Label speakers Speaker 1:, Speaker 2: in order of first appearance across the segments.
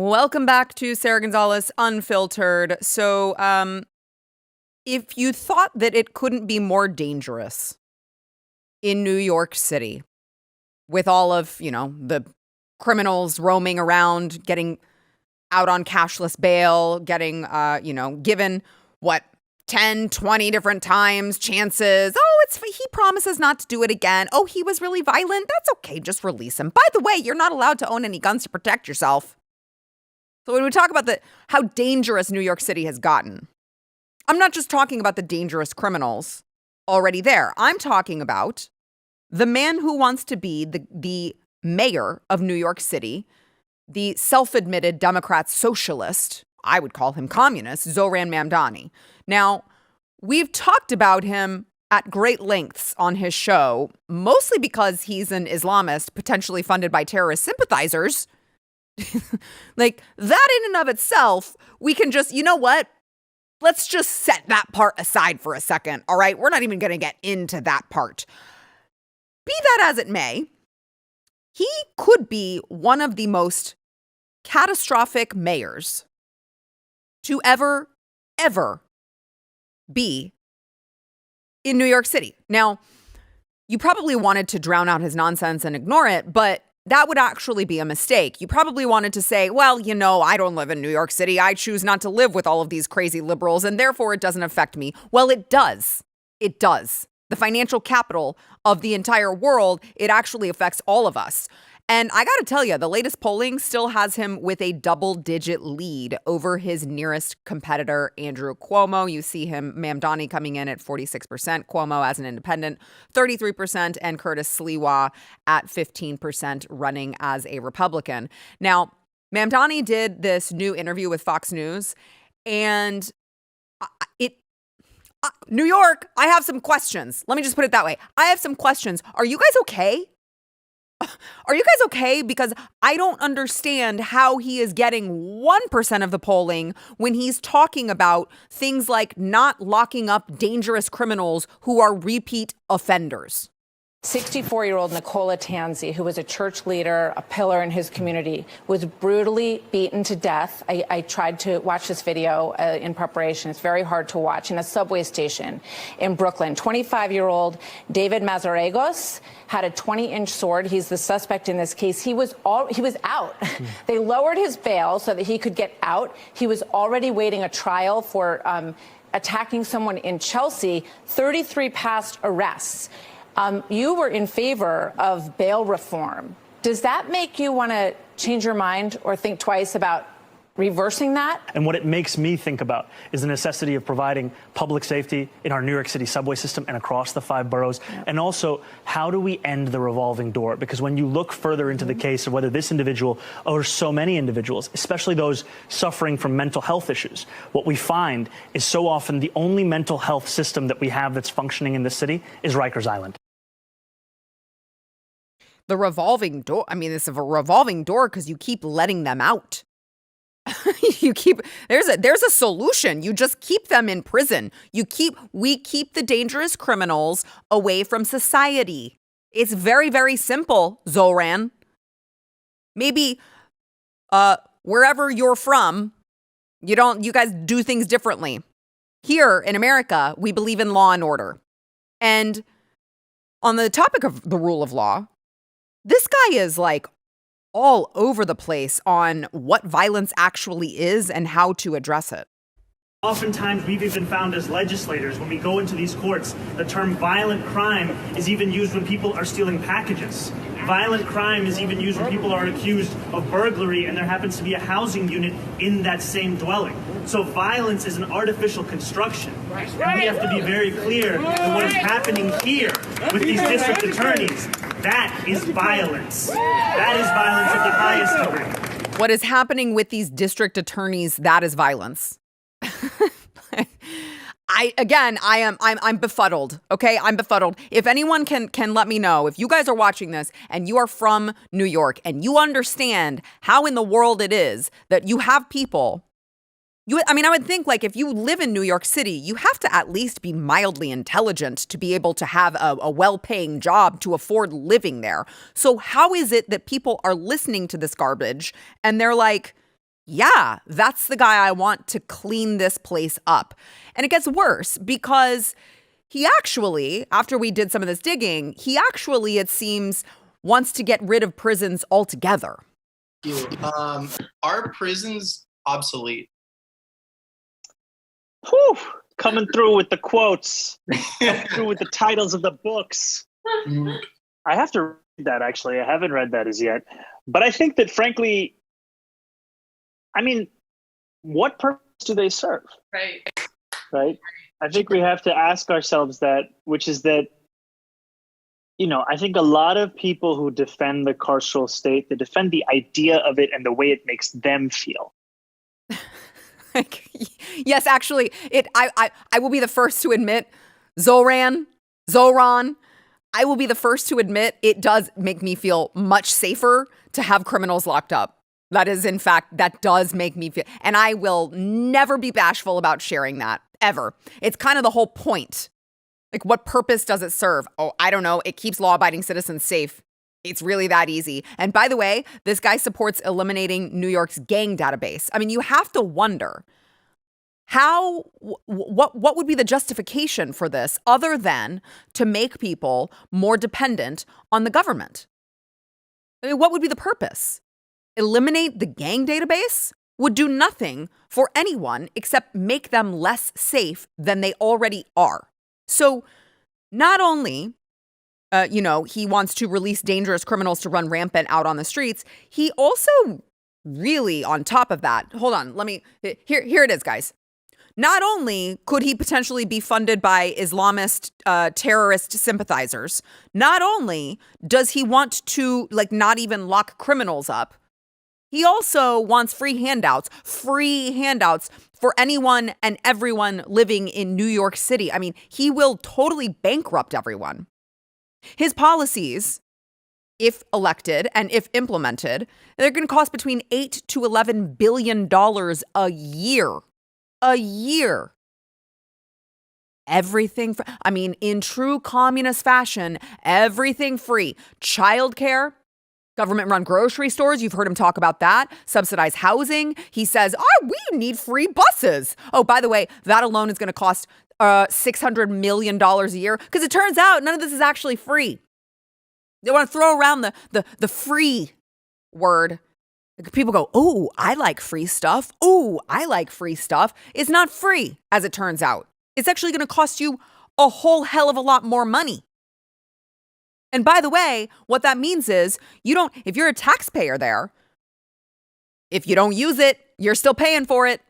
Speaker 1: Welcome back to Sara Gonzales Unfiltered. So, if you thought that it couldn't be more dangerous in New York City with all of, the criminals roaming around, getting out on cashless bail, getting, given 10, 20 different times, chances. Oh, he promises not to do it again. Oh, he was really violent. That's okay. Just release him. By the way, you're not allowed to own any guns to protect yourself. So when we talk about how dangerous New York City has gotten, I'm not just talking about the dangerous criminals already there. I'm talking about the man who wants to be the mayor of New York City, the self-admitted Democrat socialist, I would call him communist, Zohran Mamdani. Now, we've talked about him at great lengths on his show, mostly because he's an Islamist potentially funded by terrorist sympathizers. Like, that in and of itself, we can just, you know what? Let's just set that part aside for a second, all right? We're not even going to get into that part. Be that as it may, he could be one of the most catastrophic mayors to ever be in New York City. Now, you probably wanted to drown out his nonsense and ignore it, but that would actually be a mistake. You probably wanted to say, well, I don't live in New York City. I choose not to live with all of these crazy liberals, and therefore it doesn't affect me. Well, it does. It does. The financial capital of the entire world, it actually affects all of us. And I got to tell you, the latest polling still has him with a double-digit lead over his nearest competitor, Andrew Cuomo. You see him, Mamdani, coming in at 46%, Cuomo as an independent, 33%, and Curtis Sliwa at 15% running as a Republican. Now, Mamdani did this new interview with Fox News, and New York, I have some questions. Let me just put it that way. I have some questions. Are you guys okay? Are you guys okay? Because I don't understand how he is getting 1% of the polling when he's talking about things like not locking up dangerous criminals who are repeat offenders.
Speaker 2: 64-year-old Nicola Tanzi, who was a church leader, a pillar in his community, was brutally beaten to death. I tried to watch this video in preparation. It's very hard to watch in a subway station in Brooklyn. 25-year-old David Mazarregos had a 20-inch sword. He's the suspect in this case. He was out. They lowered his bail so that he could get out. He was already waiting a trial for attacking someone in Chelsea. 33 past arrests. You were in favor of bail reform. Does that make you want to change your mind or think twice about reversing that?
Speaker 3: And what it makes me think about is the necessity of providing public safety in our New York City subway system and across the 5 boroughs. Yep. And also, how do we end the revolving door? Because when you look further into the case of whether this individual or so many individuals, especially those suffering from mental health issues, what we find is so often the only mental health system that we have that's functioning in this city is Rikers Island.
Speaker 1: The revolving door. I mean, it's a revolving door because you keep letting them out. There's a solution. You just keep them in prison. We keep the dangerous criminals away from society. It's very, very simple, Zohran. Maybe wherever you're from, you guys do things differently. Here in America, we believe in law and order. And on the topic of the rule of law, this guy is like all over the place on what violence actually is and how to address it.
Speaker 3: Oftentimes, we've even found as legislators, when we go into these courts, the term violent crime is even used when people are stealing packages. Violent crime is even used when people are accused of burglary and there happens to be a housing unit in that same dwelling. So violence is an artificial construction. And we have to be very clear that what is happening here with these district attorneys, that is violence. That is violence of the highest degree.
Speaker 1: What is happening with these district attorneys, that is violence. I'm befuddled. Okay, I'm befuddled. If anyone can let me know, if you guys are watching this and you are from New York and you understand how in the world it is that you have people. I would think like if you live in New York City, you have to at least be mildly intelligent to be able to have a well-paying job to afford living there. So how is it that people are listening to this garbage and they're like, yeah, that's the guy I want to clean this place up. And it gets worse because he actually, after we did some of this digging, he actually, it seems, wants to get rid of prisons altogether.
Speaker 4: Are prisons obsolete?
Speaker 5: Whew, coming through with the quotes, coming through with the titles of the books. I have to read that, actually. I haven't read that as yet. But I think that, frankly, I mean, what purpose do they serve? Right? I think we have to ask ourselves that, which is that, I think a lot of people who defend the carceral state, they defend the idea of it and the way it makes them feel.
Speaker 1: Yes, actually, I will be the first to admit, Zohran, I will be the first to admit it does make me feel much safer to have criminals locked up. That is, in fact, that does make me feel, and I will never be bashful about sharing that, ever. It's kind of the whole point. Like, what purpose does it serve? Oh, I don't know. It keeps law-abiding citizens safe. It's really that easy. And by the way, this guy supports eliminating New York's gang database. I mean, you have to wonder what would be the justification for this other than to make people more dependent on the government? I mean, what would be the purpose? Eliminate the gang database would do nothing for anyone except make them less safe than they already are. So not only he wants to release dangerous criminals to run rampant out on the streets, he also really, on top of that, hold on, here it is, guys. Not only could he potentially be funded by Islamist terrorist sympathizers, not only does he want to not even lock criminals up, he also wants free handouts for anyone and everyone living in New York City. I mean, he will totally bankrupt everyone. His policies, if elected and if implemented, they're going to cost between $8 to $11 billion a year. A year. Everything, in true communist fashion, everything free. Childcare, government-run grocery stores, you've heard him talk about that. Subsidized housing. He says, we need free buses. Oh, by the way, that alone is going to cost $600 million a year because it turns out none of this is actually free. They want to throw around the free word. People go, oh, I like free stuff. Oh, I like free stuff. It's not free, as it turns out. It's actually going to cost you a whole hell of a lot more money. And by the way, what that means is if you're a taxpayer there, if you don't use it, you're still paying for it.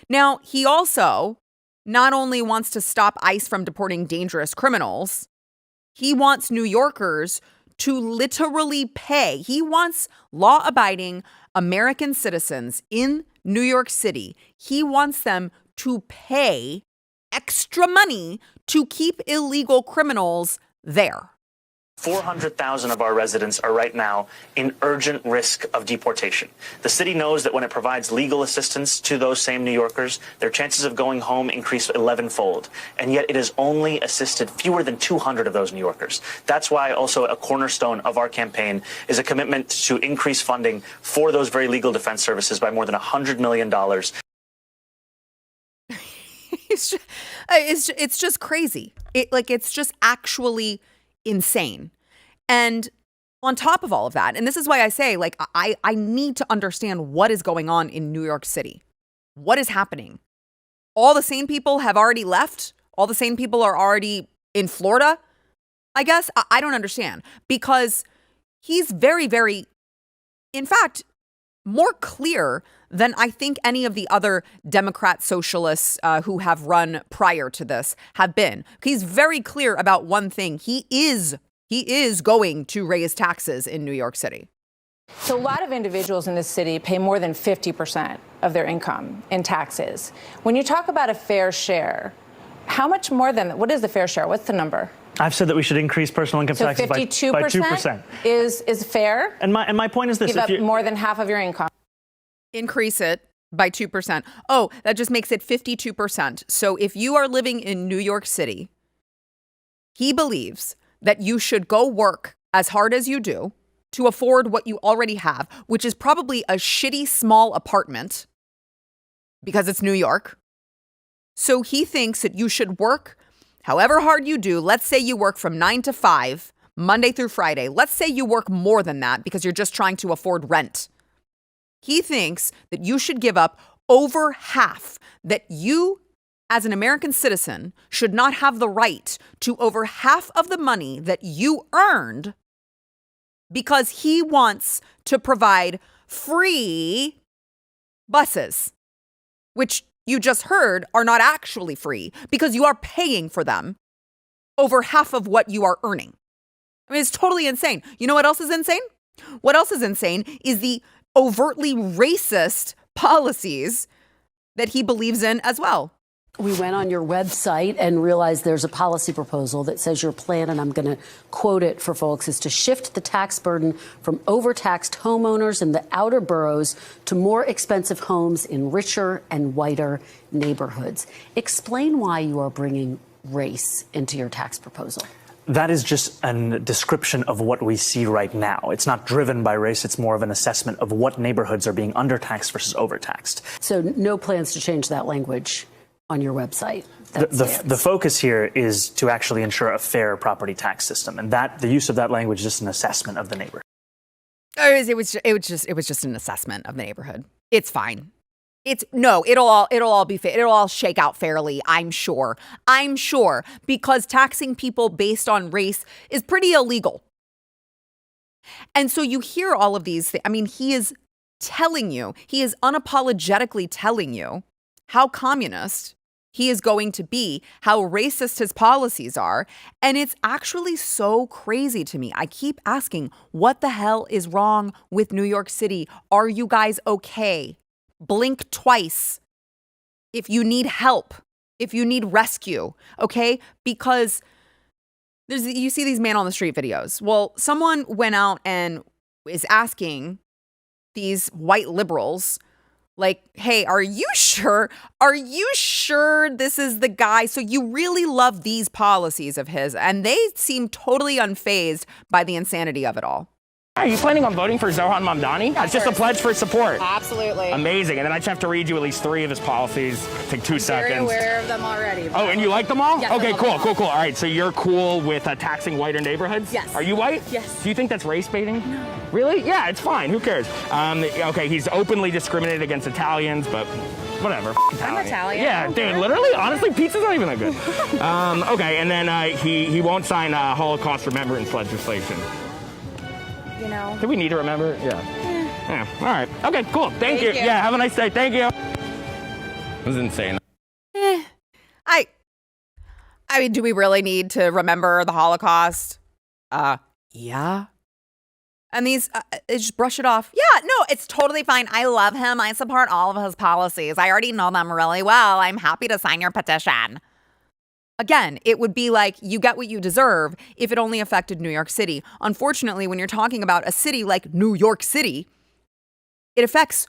Speaker 1: Now, he also not only wants to stop ICE from deporting dangerous criminals, he wants New Yorkers to literally pay. He wants law-abiding American citizens in New York City. He wants them to pay extra money to keep illegal criminals there.
Speaker 6: 400,000 of our residents are right now in urgent risk of deportation. The city knows that when it provides legal assistance to those same New Yorkers, their chances of going home increase 11-fold. And yet it has only assisted fewer than 200 of those New Yorkers. That's why also a cornerstone of our campaign is a commitment to increase funding for those very legal defense services by more than $100 million.
Speaker 1: It's just crazy. It's just actually insane. And on top of all of that, and this is why I say, I need to understand what is going on in New York City. What is happening? All the sane people have already left. All the sane people are already in Florida, I guess. I don't understand because he's very, very, in fact, more clear than I think any of the other Democrat socialists who have run prior to this have been. He's very clear about one thing. He is going to raise taxes in New York City.
Speaker 2: So a lot of individuals in this city pay more than 50% of their income in taxes. When you talk about a fair share, how much more than, what is the fair share? What's the number?
Speaker 5: I've said that we should increase personal income taxes by 2%.
Speaker 2: Is fair?
Speaker 5: And my point is this.
Speaker 2: Give up more than half of your income.
Speaker 1: Increase it by 2%. Oh, that just makes it 52%. So if you are living in New York City, he believes that you should go work as hard as you do to afford what you already have, which is probably a shitty small apartment because it's New York. So he thinks that you should work however hard you do. Let's say you work from 9 to 5, Monday through Friday. Let's say you work more than that because you're just trying to afford rent. He thinks that you should give up over half, that you as an American citizen should not have the right to over half of the money that you earned because he wants to provide free buses, which you just heard are not actually free because you are paying for them over half of what you are earning. I mean, it's totally insane. You know what else is insane? What else is insane is the overtly racist policies that he believes in as well.
Speaker 7: We went on your website and realized there's a policy proposal that says your plan, and I'm going to quote it for folks, is to shift the tax burden from overtaxed homeowners in the outer boroughs to more expensive homes in richer and whiter neighborhoods. Explain why you are bringing race into your tax proposal.
Speaker 6: That is just a description of what we see right now. It's not driven by race. It's more of an assessment of what neighborhoods are being undertaxed versus overtaxed.
Speaker 7: So no plans to change that language on your website.
Speaker 6: The focus here is to actually ensure a fair property tax system, and that the use of that language is just an assessment of the neighborhood.
Speaker 1: It was just an assessment of the neighborhood. It's fine. It'll all be fair. It'll all shake out fairly, I'm sure. Because taxing people based on race is pretty illegal. And so you hear all of these things. I mean, he is unapologetically telling you how communist he is going to be, how racist his policies are. And it's actually so crazy to me. I keep asking, what the hell is wrong with New York City? Are you guys okay? Blink twice if you need help, if you need rescue, okay? Because you see these man on the street videos. Well, someone went out and is asking these white liberals, like, hey, are you sure? Are you sure this is the guy? So you really love these policies of his, and they seem totally unfazed by the insanity of it all.
Speaker 8: Are you planning on voting for Zohran Mamdani? It's just a pledge for support.
Speaker 9: Absolutely.
Speaker 8: Amazing. And then I just have to read you at least 3 of his policies. Take 2 seconds.
Speaker 9: Very aware of them already.
Speaker 8: Oh, and you like them all?
Speaker 9: Yes,
Speaker 8: okay, cool. All right, so you're cool with taxing whiter neighborhoods?
Speaker 9: Yes.
Speaker 8: Are you white?
Speaker 9: Yes.
Speaker 8: Do you think that's race baiting? No. Really? Yeah, it's fine. Who cares? Okay, he's openly discriminated against Italians, but whatever.
Speaker 9: I'm Italian.
Speaker 8: Yeah, dude, literally, honestly, pizza's not even that good. Okay, and then he won't sign Holocaust remembrance legislation.
Speaker 9: You know.
Speaker 8: Do we need to remember? Yeah. All right. Okay, cool. Thank you. Yeah, have a nice day. Thank you. It was insane.
Speaker 1: I mean, do we really need to remember the Holocaust? Yeah. And these, they just brush it off. Yeah, no, it's totally fine. I love him. I support all of his policies. I already know them really well. I'm happy to sign your petition. Again, it would be like you get what you deserve if it only affected New York City. Unfortunately, when you're talking about a city like New York City, it affects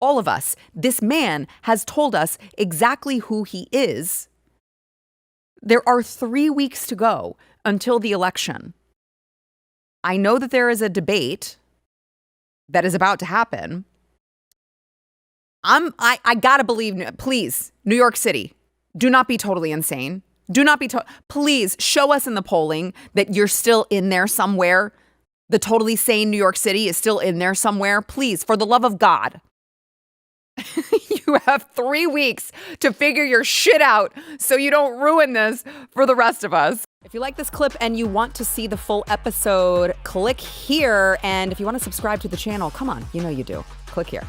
Speaker 1: all of us. This man has told us exactly who he is. There are 3 weeks to go until the election. I know that there is a debate that is about to happen. I gotta believe, please, New York City, do not be totally insane. Do not be, please show us in the polling that you're still in there somewhere. The totally sane New York City is still in there somewhere. Please, for the love of God. You have 3 weeks to figure your shit out so you don't ruin this for the rest of us. If you like this clip and you want to see the full episode, click here. And if you want to subscribe to the channel, come on, you know you do. Click here.